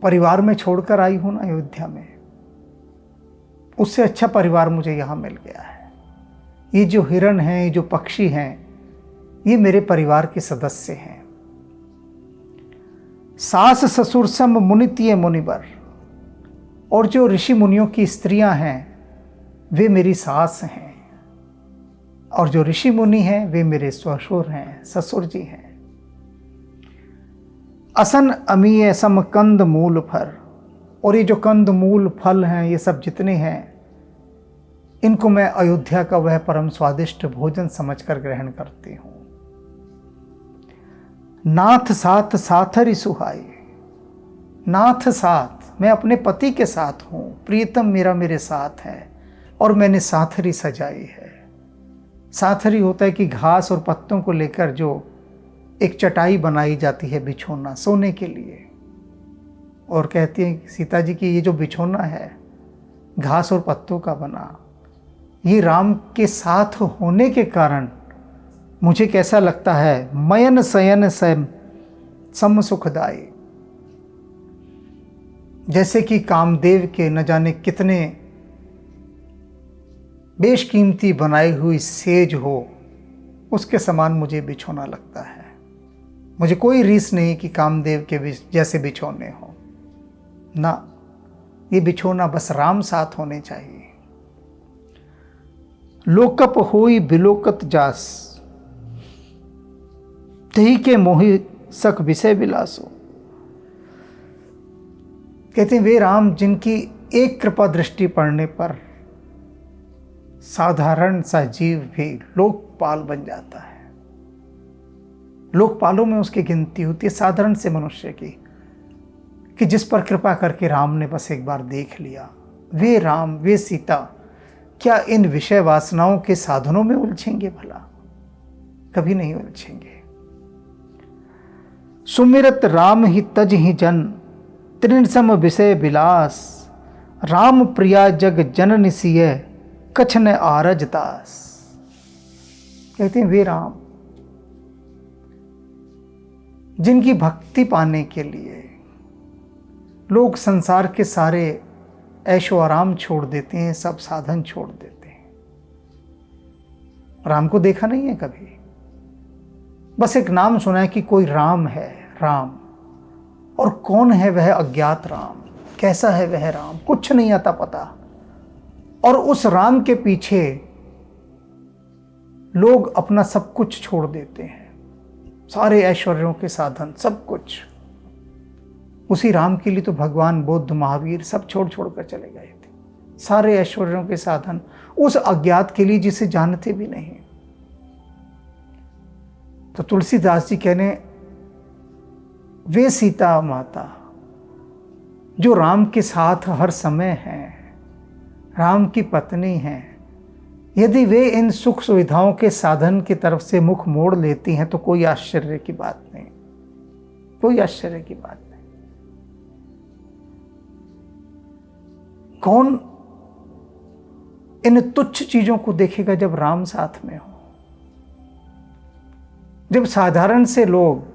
परिवार में छोड़कर आई हूं ना अयोध्या में, उससे अच्छा परिवार मुझे यहां मिल गया है। ये जो हिरण हैं, ये जो पक्षी हैं, ये मेरे परिवार के सदस्य हैं। सास ससुर सम मुनितीय मुनिवर। और जो ऋषि मुनियों की स्त्रियां हैं वे मेरी सास हैं, और जो ऋषि मुनि हैं वे मेरे ससुर हैं, ससुर जी हैं। असन अमीय सम कंद मूल फर। और ये जो कंद मूल फल हैं, ये सब जितने हैं, इनको मैं अयोध्या का वह परम स्वादिष्ट भोजन समझकर ग्रहण करती हूं। नाथ साथ साथरी सुहाई। नाथ साथ, मैं अपने पति के साथ हूं, प्रियतम मेरा मेरे साथ है, और मैंने साथरी सजाई है। साथरी होता है कि घास और पत्तों को लेकर जो एक चटाई बनाई जाती है, बिछोना, सोने के लिए। और कहती हैं सीता जी कि ये जो बिछोना है घास और पत्तों का बना, ये राम के साथ होने के कारण मुझे कैसा लगता है, मयन शयन सम सुखदाई। जैसे कि कामदेव के न जाने कितने बेशकीमती बनाई हुई सेज हो, उसके समान मुझे बिछोना लगता है। मुझे कोई रीस नहीं कि कामदेव के जैसे बिछोने हो ना, ये बिछोना बस राम साथ होने चाहिए। लोकप होई बिलोकत जास, तही के मोहि सक विषय विलासो। कहते हैं वे राम जिनकी एक कृपा दृष्टि पड़ने पर साधारण सा जीव भी लोकपाल बन जाता है। लोकपालों में उसकी गिनती होती है साधारण से मनुष्य की, कि जिस पर कृपा करके राम ने बस एक बार देख लिया। वे राम, वे सीता क्या इन विषय वासनाओं के साधनों में उलझेंगे भला? कभी नहीं उलझेंगे। सुमिरत राम ही तज ही जन, त्रिनसम विषय विलास। राम प्रिया जग जनन सिय, कछ न आरज दास। कहते हैं वे राम जिनकी भक्ति पाने के लिए लोग संसार के सारे ऐशो आराम छोड़ देते हैं, सब साधन छोड़ देते हैं। राम को देखा नहीं है कभी, बस एक नाम सुना है कि कोई राम है, राम। और कौन है वह अज्ञात राम, कैसा है वह राम, कुछ नहीं आता पता। और उस राम के पीछे लोग अपना सब कुछ छोड़ देते हैं, सारे ऐश्वर्यों के साधन, सब कुछ। उसी राम के लिए तो भगवान बुद्ध, महावीर सब छोड़ कर चले गए थे, सारे ऐश्वर्यों के साधन उस अज्ञात के लिए जिसे जानते भी नहीं। तो तुलसीदास जी कहने वे सीता माता जो राम के साथ हर समय हैं, राम की पत्नी हैं, यदि वे इन सुख सुविधाओं के साधन की तरफ से मुख मोड़ लेती हैं तो कोई आश्चर्य की बात नहीं, कोई आश्चर्य की बात नहीं। कौन इन तुच्छ चीजों को देखेगा जब राम साथ में हो, जब साधारण से लोग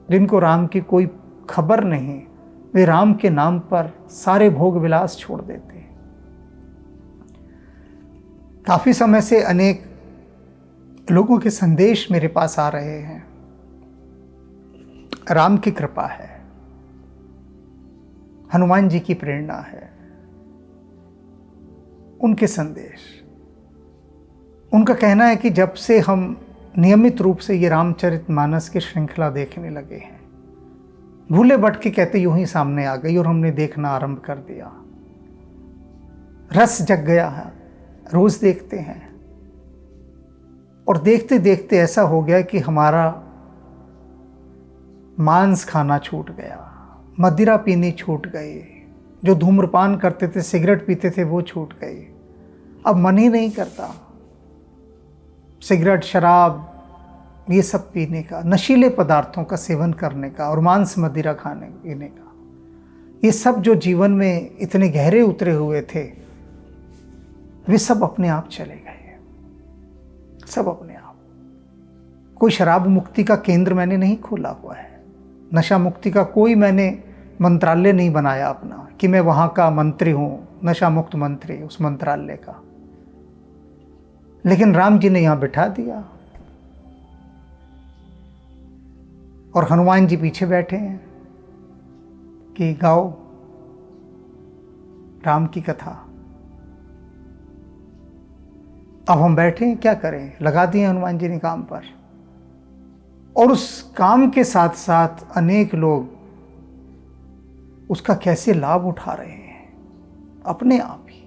जिनको राम की कोई खबर नहीं, वे राम के नाम पर सारे भोग विलास छोड़ देते हैं। काफी समय से अनेक लोगों के संदेश मेरे पास आ रहे हैं। राम की कृपा है, हनुमान जी की प्रेरणा है, उनके संदेश। उनका कहना है कि जब से हम नियमित रूप से ये रामचरितमानस की श्रृंखला देखने लगे हैं, भूले भटके कहते यूं ही सामने आ गई और हमने देखना आरंभ कर दिया। रस जग गया है, रोज देखते हैं और देखते देखते ऐसा हो गया कि हमारा मांस खाना छूट गया, मदिरा पीनी छूट गई, जो धूम्रपान करते थे, सिगरेट पीते थे, वो छूट गई। अब मन ही नहीं करता सिगरेट, शराब, ये सब पीने का, नशीले पदार्थों का सेवन करने का और मांस मदिरा खाने पीने का। ये सब जो जीवन में इतने गहरे उतरे हुए थे, वे सब अपने आप चले गए, सब अपने आप। कोई शराब मुक्ति का केंद्र मैंने नहीं खोला हुआ है, नशा मुक्ति का कोई मैंने मंत्रालय नहीं बनाया अपना कि मैं वहाँ का मंत्री हूँ, नशा मुक्त मंत्री उस मंत्रालय का। लेकिन राम जी ने यहाँ बिठा दिया और हनुमान जी पीछे बैठे हैं कि गाओ राम की कथा। अब हम बैठे हैं, क्या करें, लगा दिए हनुमान जी ने काम पर। और उस काम के साथ साथ अनेक लोग उसका कैसे लाभ उठा रहे हैं अपने आप ही।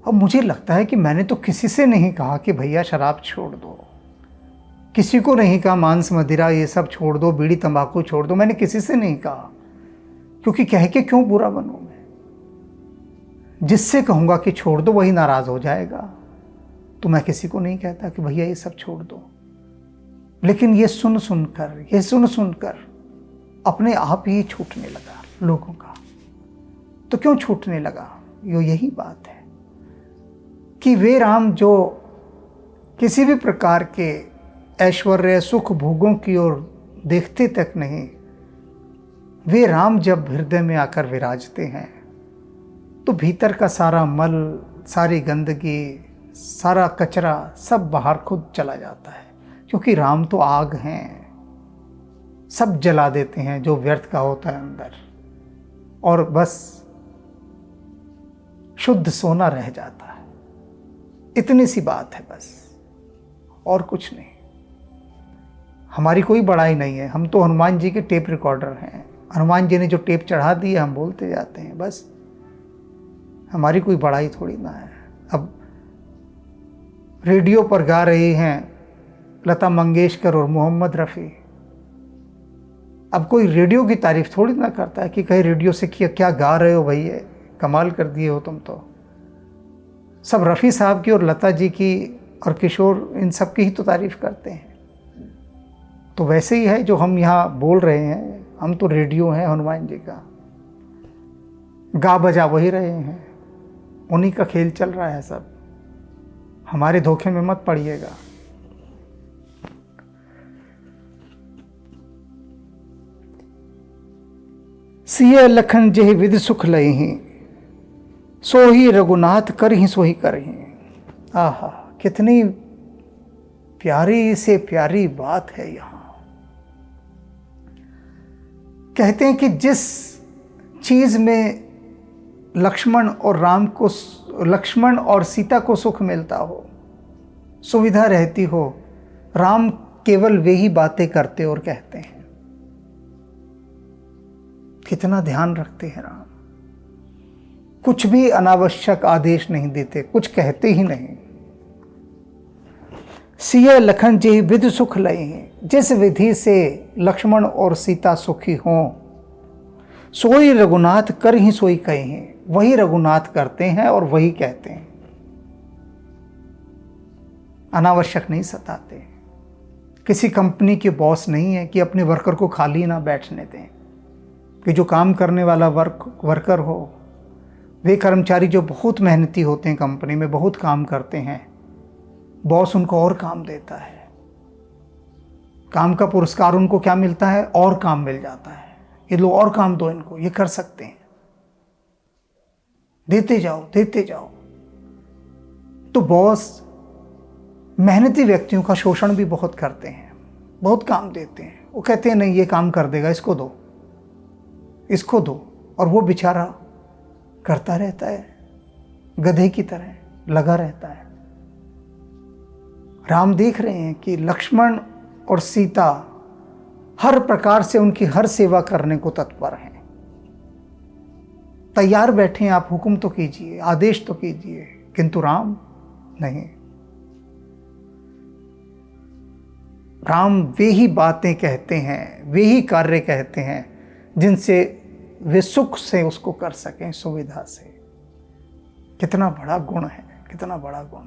अब मुझे लगता है कि मैंने तो किसी से नहीं कहा कि भैया शराब छोड़ दो, किसी को नहीं कहा मांस मदिरा ये सब छोड़ दो, बीड़ी तंबाकू छोड़ दो, मैंने किसी से नहीं कहा, क्योंकि कह के क्यों बुरा बनूं मैं। जिससे कहूँगा कि छोड़ दो वही नाराज हो जाएगा, तो मैं किसी को नहीं कहता कि भैया ये सब छोड़ दो। लेकिन ये सुन सुनकर अपने आप ही छूटने लगा लोगों का। तो क्यों छूटने लगा? यही बात है कि वे राम जो किसी भी प्रकार के ऐश्वर्य सुख भोगों की ओर देखते तक नहीं, वे राम जब हृदय में आकर विराजते हैं तो भीतर का सारा मल, सारी गंदगी, सारा कचरा सब बाहर खुद चला जाता है। क्योंकि राम तो आग हैं, सब जला देते हैं जो व्यर्थ का होता है अंदर, और बस शुद्ध सोना रह जाता है। इतनी सी बात है बस, और कुछ नहीं। हमारी कोई बड़ाई नहीं है, हम तो हनुमान जी के टेप रिकॉर्डर हैं। हनुमान जी ने जो टेप चढ़ा दी है हम बोलते जाते हैं बस, हमारी कोई बड़ाई थोड़ी ना है। अब रेडियो पर गा रही हैं लता मंगेशकर और मोहम्मद रफ़ी, अब कोई रेडियो की तारीफ थोड़ी ना करता है कि कहीं रेडियो से क्या गा रहे हो भैया, कमाल कर दिए हो तुम तो। सब रफ़ी साहब की और लता जी की और किशोर, इन सब की ही तो तारीफ करते हैं। तो वैसे ही है जो हम यहाँ बोल रहे हैं, हम तो रेडियो हैं हनुमान जी का, गा बजा वही रहे हैं, उन्हीं का खेल चल रहा है सब। हमारे धोखे में मत पड़िएगा। सिय लखन जेह विधि सुख लही, सो ही रघुनाथ कर ही सो ही करही। आहा, कितनी प्यारी से प्यारी बात है यहाँ। कहते हैं कि जिस चीज में लक्ष्मण और सीता को सुख मिलता हो, सुविधा रहती हो, राम केवल वे ही बातें करते और कहते हैं। कितना ध्यान रखते हैं राम, कुछ भी अनावश्यक आदेश नहीं देते, कुछ कहते ही नहीं। सिय लखन जी विधि सुख लही, जिस विधि से लक्ष्मण और सीता सुखी हों, सोई रघुनाथ कर ही सोई कहे। वही रघुनाथ करते हैं और वही कहते हैं, अनावश्यक नहीं सताते। किसी कंपनी के बॉस नहीं है कि अपने वर्कर को खाली ना बैठने दें, कि जो काम करने वाला वर्कर हो वे कर्मचारी जो बहुत मेहनती होते हैं, कंपनी में बहुत काम करते हैं, बॉस उनको और काम देता है। काम का पुरस्कार उनको क्या मिलता है? और काम मिल जाता है। ये लो और काम दो इनको, ये कर सकते हैं, देते जाओ देते जाओ। तो बॉस मेहनती व्यक्तियों का शोषण भी बहुत करते हैं, बहुत काम देते हैं। वो कहते हैं नहीं ये काम कर देगा, इसको दो इसको दो, और वो बेचारा करता रहता है, गधे की तरह लगा रहता है। राम देख रहे हैं कि लक्ष्मण और सीता हर प्रकार से उनकी हर सेवा करने को तत्पर हैं, तैयार बैठे हैं, आप हुक्म तो कीजिए, आदेश तो कीजिए। किंतु राम नहीं। राम वे ही बातें कहते हैं, वे ही कार्य कहते हैं जिनसे वे सुख से उसको कर सकें, सुविधा से। कितना बड़ा गुण है, कितना बड़ा गुण।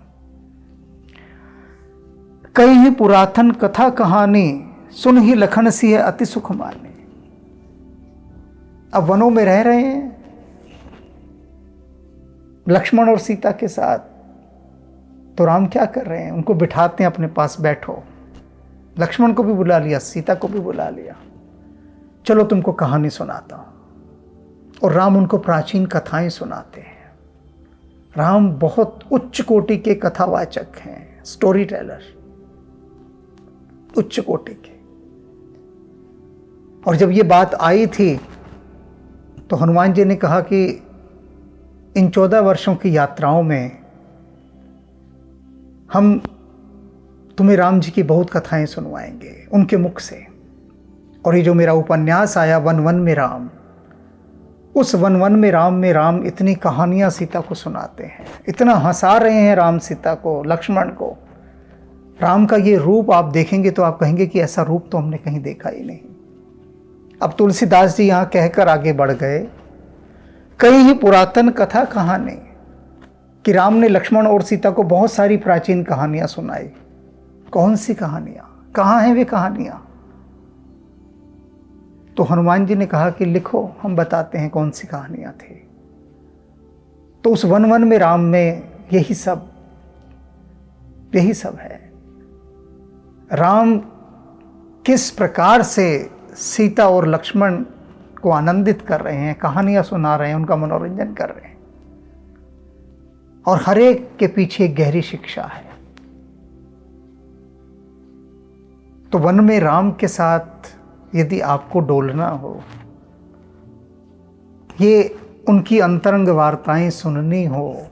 कई ही पुरातन कथा कहानी सुन ही लखन सिंह अति सुख माने। अब वनों में रह रहे हैं लक्ष्मण और सीता के साथ, तो राम क्या कर रहे हैं? उनको बिठाते हैं अपने पास, बैठो। लक्ष्मण को भी बुला लिया, सीता को भी बुला लिया, चलो तुमको कहानी सुनाता हूं। और राम उनको प्राचीन कथाएं सुनाते हैं। राम बहुत उच्च कोटि के कथावाचक हैं, स्टोरी टेलर, उच्च कोटि के। और जब ये बात आई थी तो हनुमान जी ने कहा कि इन 14 वर्षों की यात्राओं में हम तुम्हें राम जी की बहुत कथाएं सुनवाएंगे उनके मुख से। और ये जो मेरा उपन्यास आया वन वन में राम, उस वन वन में राम इतनी कहानियां सीता को सुनाते हैं, इतना हंसा रहे हैं राम सीता को, लक्ष्मण को। राम का ये रूप आप देखेंगे तो आप कहेंगे कि ऐसा रूप तो हमने कहीं देखा ही नहीं। अब तुलसीदास जी यहाँ कहकर आगे बढ़ गए, कई ही पुरातन कथा कहानी, कि राम ने लक्ष्मण और सीता को बहुत सारी प्राचीन कहानियां सुनाई। कौन सी कहानियां? कहाँ हैं वे कहानियां? तो हनुमान जी ने कहा कि लिखो, हम बताते हैं कौन सी कहानियां थी। तो उस वन वन में राम में यही सब है। राम किस प्रकार से सीता और लक्ष्मण को आनंदित कर रहे हैं, कहानियां सुना रहे हैं, उनका मनोरंजन कर रहे हैं। और हर एक के पीछे एक गहरी शिक्षा है। तो वन में राम के साथ यदि आपको डोलना हो, ये उनकी अंतरंग वार्ताएं सुननी हो,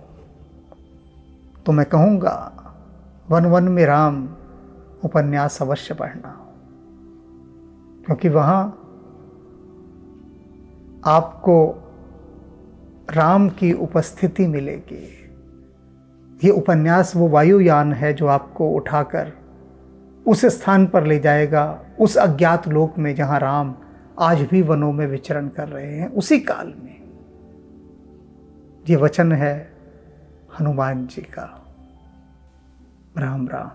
तो मैं कहूँगा वन वन में राम उपन्यास अवश्य पढ़ना, क्योंकि वहाँ आपको राम की उपस्थिति मिलेगी। ये उपन्यास वो वायुयान है जो आपको उठाकर उस स्थान पर ले जाएगा, उस अज्ञात लोक में जहाँ राम आज भी वनों में विचरण कर रहे हैं, उसी काल में। ये वचन है हनुमान जी का। राम राम।